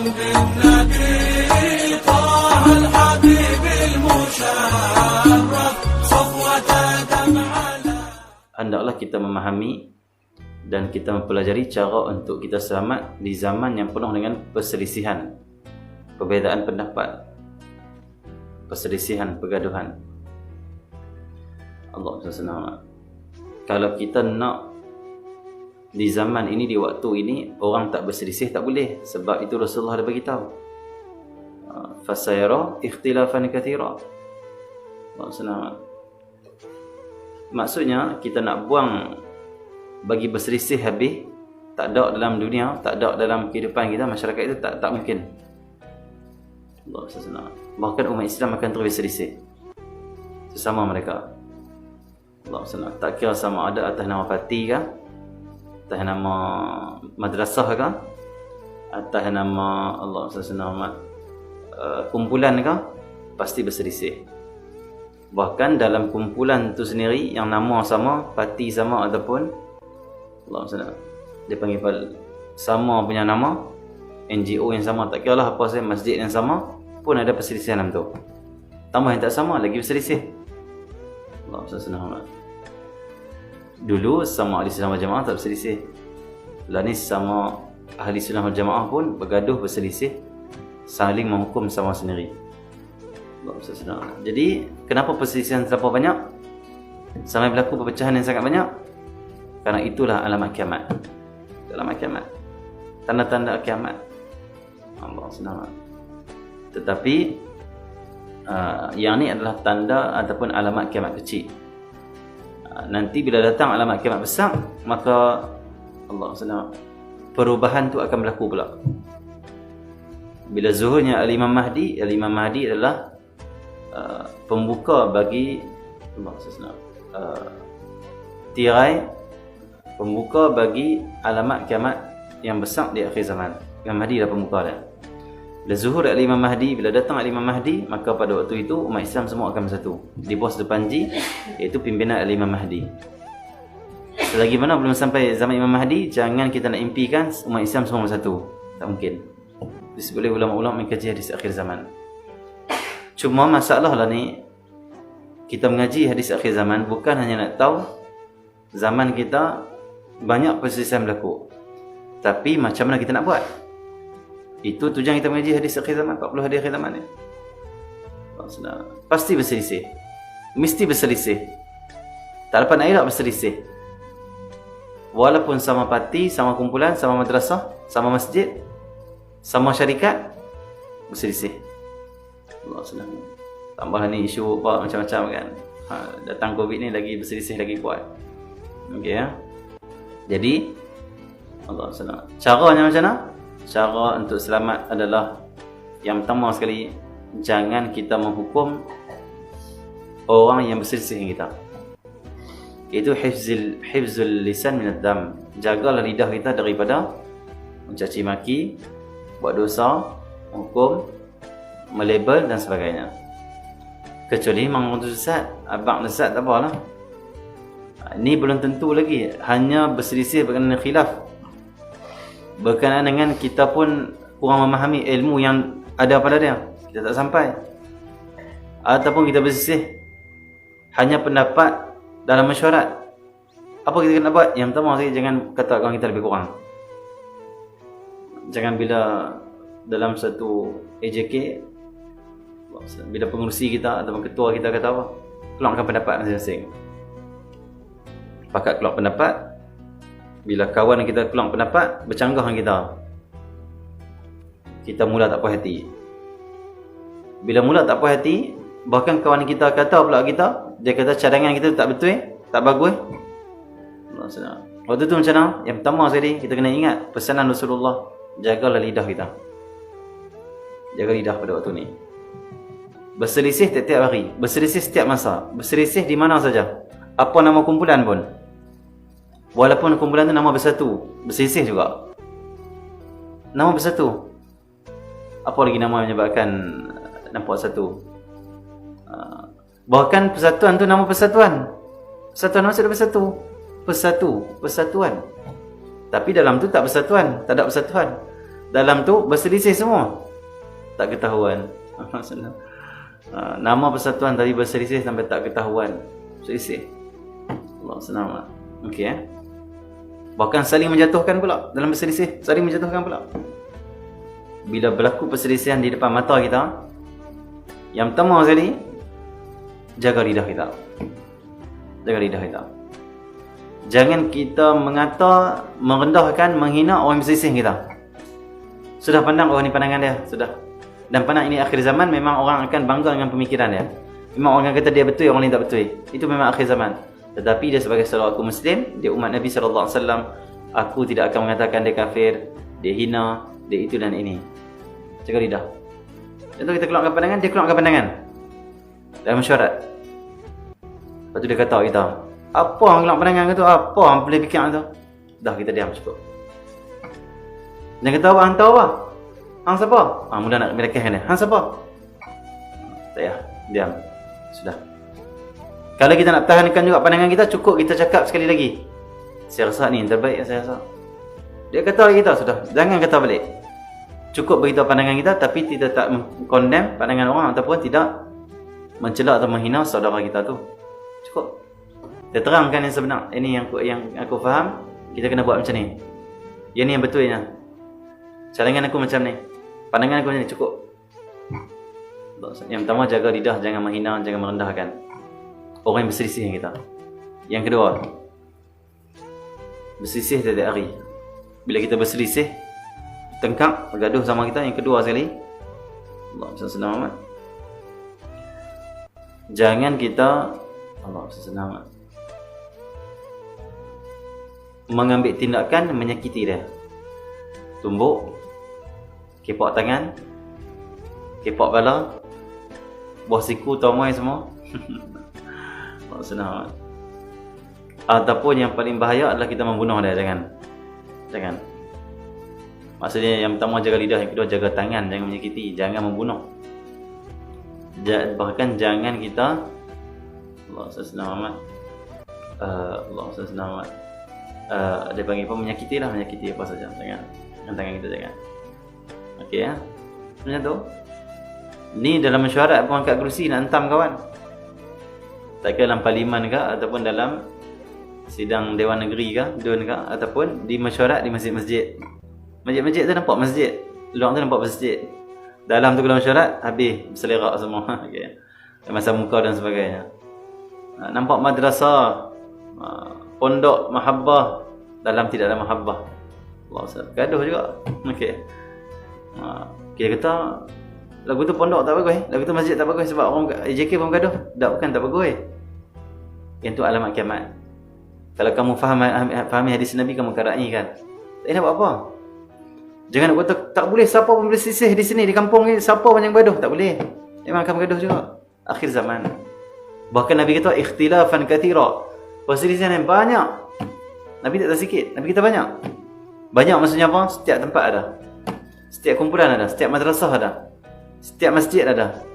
بالنبي طه الحبيب المشرف صفوة دمع. Hendaklah kita memahami dan kita mempelajari cara untuk kita selamat di zaman yang penuh dengan perselisihan, perbezaan pendapat, perselisihan, pergaduhan. Allah SWT. Kalau kita nak di zaman ini, di waktu ini, orang tak berselisih tak boleh. Sebab itu Rasulullah ada beritahu, fasayara ikhtilafan kathira. Allah SWT. Maksudnya kita nak buang bagi berselisih habis, tak ada dalam dunia, tak ada dalam kehidupan kita, masyarakat itu tak mungkin. Allah SWT. Bahkan umat Islam akan terus berselisih sesama mereka. Allah SWT. Tak kira sama ada atas nama parti ke, atas nama madrasah ke, atas nama Allah SWT kumpulan ke, pasti berselisih. Bahkan dalam kumpulan tu sendiri yang nama sama, parti sama ataupun Allah SWT, dia panggil sama punya nama, NGO yang sama, tak kira lah apa sahaja, masjid yang sama pun ada perselisihan dalam tu. Tambah yang tak sama lagi berselisih. Allah SWT. Dulu sama ahli sunnah wal jamaah tak berselisih. Lah ni sama ahli sunnah wal jamaah pun bergaduh, berselisih, saling menghukum sama sendiri. Jadi kenapa perselisihan terlalu banyak sampai berlaku perpecahan yang sangat banyak? Karena itulah alamat kiamat. Alamat kiamat, tanda-tanda kiamat. Allah SWT. Tetapi yang ni adalah tanda ataupun alamat kiamat kecil. Nanti bila datang alamat kiamat besar, maka Allah SWT, perubahan tu akan berlaku pula. Bila zuhurnya Al-Imam Mahdi, Al-Imam Mahdi adalah pembuka bagi Allah SWT, tirai pembuka bagi alamat kiamat yang besar di akhir zaman. Imam Mahdi adalah pembuka dia. Bila zuhur Al-Imam Mahdi, bila datang Al-Imam Mahdi, maka pada waktu itu umat Islam semua akan bersatu di bawah sepanji, iaitu pimpinan Al-Imam Mahdi. Selagi mana belum sampai zaman Imam Mahdi, jangan kita nak impikan umat Islam semua bersatu. Tak mungkin. Boleh ulama-ulama mengkaji hadis akhir zaman. Cuma masalah lah ni, kita mengaji hadis akhir zaman bukan hanya nak tahu zaman kita banyak perselisihan berlaku, tapi macam mana kita nak buat. Itu tujuan kita mengaji hadis akhir zaman, 40 hadis akhir zaman ni. Pasti berselisih, mesti berselisih, tak dapat nak elak berselisih. Walaupun sama parti, sama kumpulan, sama madrasah, sama masjid, sama syarikat, berselisih. Allah SWT. Tambah ni isu apa macam-macam kan. Datang COVID ni lagi berselisih lagi kuat. Okey ya. Jadi Allah SWT. Caranya macam mana? Cara untuk selamat adalah yang pertama sekali, jangan kita menghukum orang yang berselisih dengan kita. Itu hifzul lisan minad dam. Jagalah lidah kita daripada mencaci maki, buat dosa, menghukum, melabel dan sebagainya. Kecuali memang tu sesat, abang sesat tak apalah. Ini belum tentu lagi, hanya berselisih berkenaan khilaf, berkenaan dengan kita pun kurang memahami ilmu yang ada pada dia, kita tak sampai. Ataupun kita berselisih hanya pendapat dalam mesyuarat. Apa kita kena buat? Yang pertama sekali, jangan kata orang kita lebih kurang. Jangan bila dalam satu AJK, bila pengurusi kita atau ketua kita kata apa, keluarkan pendapat masing-masing. Pakat keluar pendapat. Bila kawan kita keluar pendapat bercanggah dengan kita mula tak puas hati. Bila mula tak puas hati, bahkan kawan kita kata pula kita, dia kata cadangan kita tak betul, tak bagus. Waktu tu macam mana? Yang pertama sekali kita kena ingat pesanan Rasulullah, jagalah lidah kita. Jaga lidah pada waktu ni. Berselisih setiap hari, berselisih setiap masa, berselisih di mana saja. Apa nama kumpulan pun, walaupun kumpulan tu nama bersatu, berselisih juga. Nama bersatu. Apa lagi nama menyebabkan nampak satu? Bahkan persatuan tu nama persatuan. Persatuan maksudnya bersatu. Persatuan. Tapi dalam tu tak persatuan, tak ada persatuan. dalam tu berselisih semua. Tak ketahuan. Nama persatuan tapi berselisih sampai tak ketahuan. Berselisih. Allah selamat. Okey Bahkan saling menjatuhkan pula dalam berselisih, saling menjatuhkan pula. Bila berlaku perselisihan di depan mata kita, yang pertama sekali, jaga lidah kita. Jaga lidah kita. Jangan kita mengata, merendahkan, menghina orang berselisih kita. Sudah pandang orang ni pandangan dia, sudah. Dan pandang ini akhir zaman, memang orang akan bangga dengan pemikiran dia. Memang orang kata dia betul, orang lain tak betul. Itu memang akhir zaman. Tetapi dia sebagai saudara aku Muslim, dia umat Nabi SAW, aku tidak akan mengatakan dia kafir, dia hina, dia itu dan ini. Jaga lidah. Contoh kita keluarkan pandangan, dia keluarkan pandangan dalam mesyuarat. Lepas tu dia kata kita, apa orang keluar pandangan tu? Apa orang boleh fikir tu? Dah kita diam cukup. Dia kata apa? Hang tahu apa? Hang siapa? Mula nak melekehkan dia. Hang siapa? Tak payah, diam. Sudah. Kalau kita nak tahankan juga pandangan kita, cukup kita cakap sekali lagi. Saya rasa ni yang terbaik, saya rasa. Dia kata lagi kita, sudah. Jangan kata balik. Cukup beritahu pandangan kita, tapi tidak tak condemn pandangan orang ataupun tidak mencela atau menghina saudara kita tu. Cukup. Kita terangkan yang sebenar. Ini yang aku faham, kita kena buat macam ni. Yang ni yang betulnya. Cadangan aku macam ni. Pandangan aku macam ni, cukup. Yang pertama, jaga lidah, jangan menghina, jangan merendahkan orang yang berselisih dengan kita. Yang kedua, berselisih tiap hari. Bila kita berselisih, tengkak, bergaduh sama kita, yang kedua sekali, Allah SWT, jangan kita Allah SWT mengambil tindakan menyakiti dia. Tumbuk, kepok tangan, kepok kepala, buah siku, tomai semua. Senang. Ataupun yang paling bahaya adalah kita membunuh dia. Jangan. Maksudnya yang pertama jaga lidah, yang kedua jaga tangan, jangan menyakiti, jangan membunuh. Bahkan jangan kita Allah SWT dia panggil apa, menyakiti apa saja. Jangan tangan kita, jangan. Okey ya. Macam tu. Ni dalam mesyuarat pun angkat kerusi nak hentam kawan. Tak kira dalam parlimen ke, ataupun dalam sidang Dewan Negeri ke, DUN ke, ataupun di mesyuarat di masjid-masjid. Masjid-masjid tu nampak masjid, luar tu nampak masjid. Dalam tu kalau mesyuarat, habis berselerak semua. Okay. Masa muka dan sebagainya. Nampak madrasah, pondok mahabbah, dalam tidak ada mahabbah. Allah SWT, gaduh juga. Okey. Kita kata lagu tu pondok tak bagus, lagu tu masjid tak bagus sebab orang AJK pun gaduh. Bukan tak bagus. Yang tu alamat kiamat. Kalau kamu fahami hadis Nabi, kamu akan raikan. Tak nak buat apa. Jangan nak kata tak boleh, siapa pun boleh sisih di sini, di kampung ni, siapa pun yang bergaduh. Tak boleh. Memang akan bergaduh juga. Akhir zaman. Bahkan Nabi kata ikhtilafan kathira. Perselisihan yang banyak. Nabi tak kata sikit, Nabi kata banyak. Banyak maksudnya apa? Setiap tempat ada. Setiap kumpulan ada, setiap madrasah ada. Setiap masjid ada.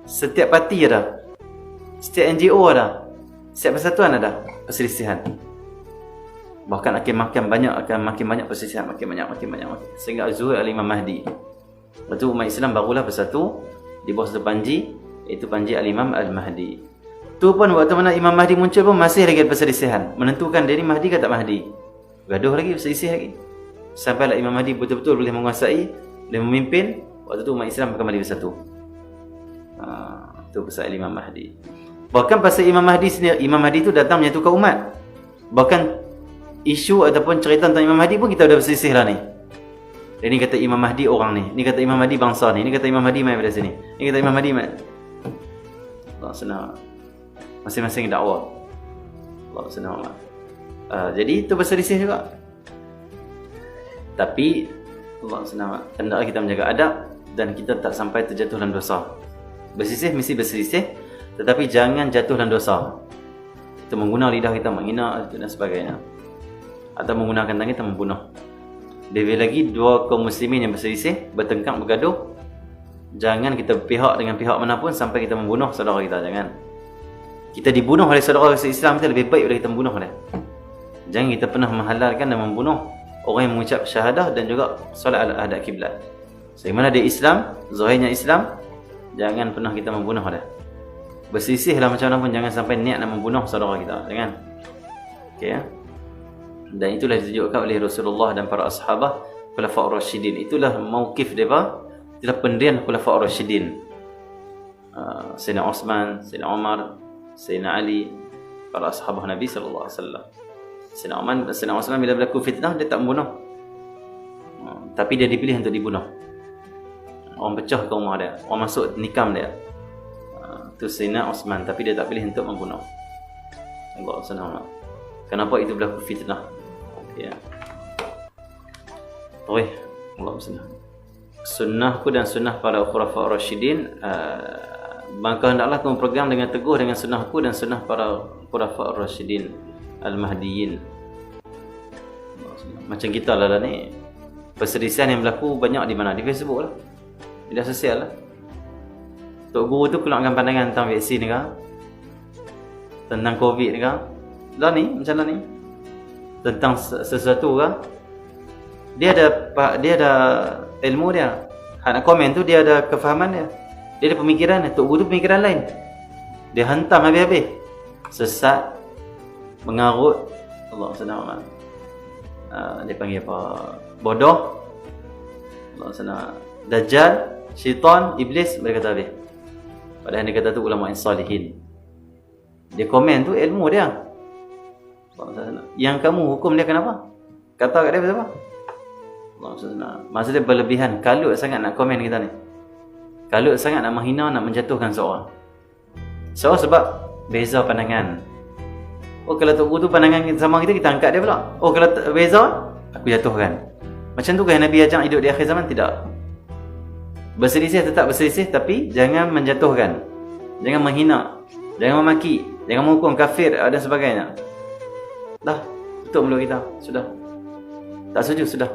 Setiap parti ada. Setiap NGO ada. Setiap persatuan ada perselisihan. Bahkan akan makin banyak perselisihan, makin banyak. Sehingga zuhur al-Imam Mahdi. Lepas tu umat Islam barulah bersatu di bawah satu panji, iaitu panji al-Imam al-Mahdi. Tu pun waktu mana Imam Mahdi muncul pun masih lagi perselisihan, menentukan dia ni Mahdi ke tak Mahdi. Gaduh lagi, berselisih lagi. Sampailah Imam Mahdi betul-betul boleh menguasai, boleh memimpin. Waktu tu umat Islam kembali bersatu. Itu pasal Imam Mahdi. Bahkan pasal Imam Mahdi sendiri, Imam Mahdi tu datang menyatukan umat. Bahkan isu ataupun cerita tentang Imam Mahdi pun kita dah berselisih lah ni. Dia ni kata Imam Mahdi orang ni, ni kata Imam Mahdi bangsa ni, ni kata Imam Mahdi main pada sini, ni kata Imam Mahdi main. Allah senang. Masing-masing dakwah. Allah senang. Jadi itu berselisih juga. Tapi Allah senang. Hendaklah kita menjaga adab dan kita tak sampai terjatuh dalam dosa. Berselisih mesti berselisih, tetapi jangan jatuh dalam dosa. Kita menggunakan lidah kita menghina dan sebagainya, atau menggunakan tangan kita membunuh. Lebih lagi dua kaum muslimin yang berselisih, bertengkar, bergaduh, jangan kita berpihak dengan pihak manapun sampai kita membunuh saudara kita. Jangan. Kita dibunuh oleh saudara Islam kita lebih baik daripada kita membunuh dia. Jangan kita pernah menghalalkan dan membunuh orang yang mengucap syahadah dan juga solat ala hadap kiblat. Sebagaimana dia Islam, zahirnya Islam, jangan pernah kita membunuh dia. Berselisihlah macam mana pun, jangan sampai niat nak membunuh saudara kita. Jangan. Okey ya. Dan itulah ditunjukkan oleh Rasulullah dan para sahabat Khulafaur Rasyidin. Itulah mauqif mereka, itulah pendirian Khulafaur Rasyidin. Sayyidina Uthman, Sayyidina Umar, Sayyidina Ali, para sahabat Nabi sallallahu alaihi wasallam. Sayyidina Uthman bila berlaku fitnah dia tak membunuh. Tapi dia dipilih untuk dibunuh. Orang pecah ke rumah dia, orang masuk nikam dia. Itu Sayyidina Uthman, tapi dia tak pilih untuk membunuh. Allah SWT. Kenapa itu berlaku fitnah? Ya. Baik, Allah SWT. Sunnahku dan sunnah para khulafa Rasyidin, maka hendaklah kamu pegang dengan teguh dengan sunnahku dan sunnah para khulafa Rasyidin Al-Mahdiyin. Macam kita lah ni, perselisihan yang berlaku banyak di mana? Di Facebook lah, media sosial lah. Tok Guru tu keluarkan pandangan tentang vaksin ke, tentang COVID ke, dah ni macam mana ni, tentang sesuatu ke, dia ada ilmu dia. Hak nak komen tu dia ada kefahaman dia, dia ada pemikiran dia. Tok Guru tu pemikiran lain, dia hantam habis-habis, sesat, mengarut. Allah SWT. Dia panggil apa? Bodoh. Allah SWT. Dajjal, syaitan, iblis, mereka kata habis. Padahal dia kata tu ulama yang salihin. Dia komen tu ilmu dia. Yang kamu hukum dia kenapa? Kata kat dia apa? Maksud dia berlebihan. Kalut sangat nak komen kita ni. Kalut sangat nak menghina, nak menjatuhkan seorang. Sebab beza pandangan. Oh, kalau Tok Guru tu pandangan sama kita, kita angkat dia pula. Oh, kalau beza, aku jatuhkan. Macam tu kan Nabi ajak hidup di akhir zaman? Tidak. Berselisih tetap berselisih, tapi jangan menjatuhkan, jangan menghina, jangan memaki, jangan menghukum kafir dan sebagainya. Dah, tutup mulut kita. Sudah. Tak setuju, sudah.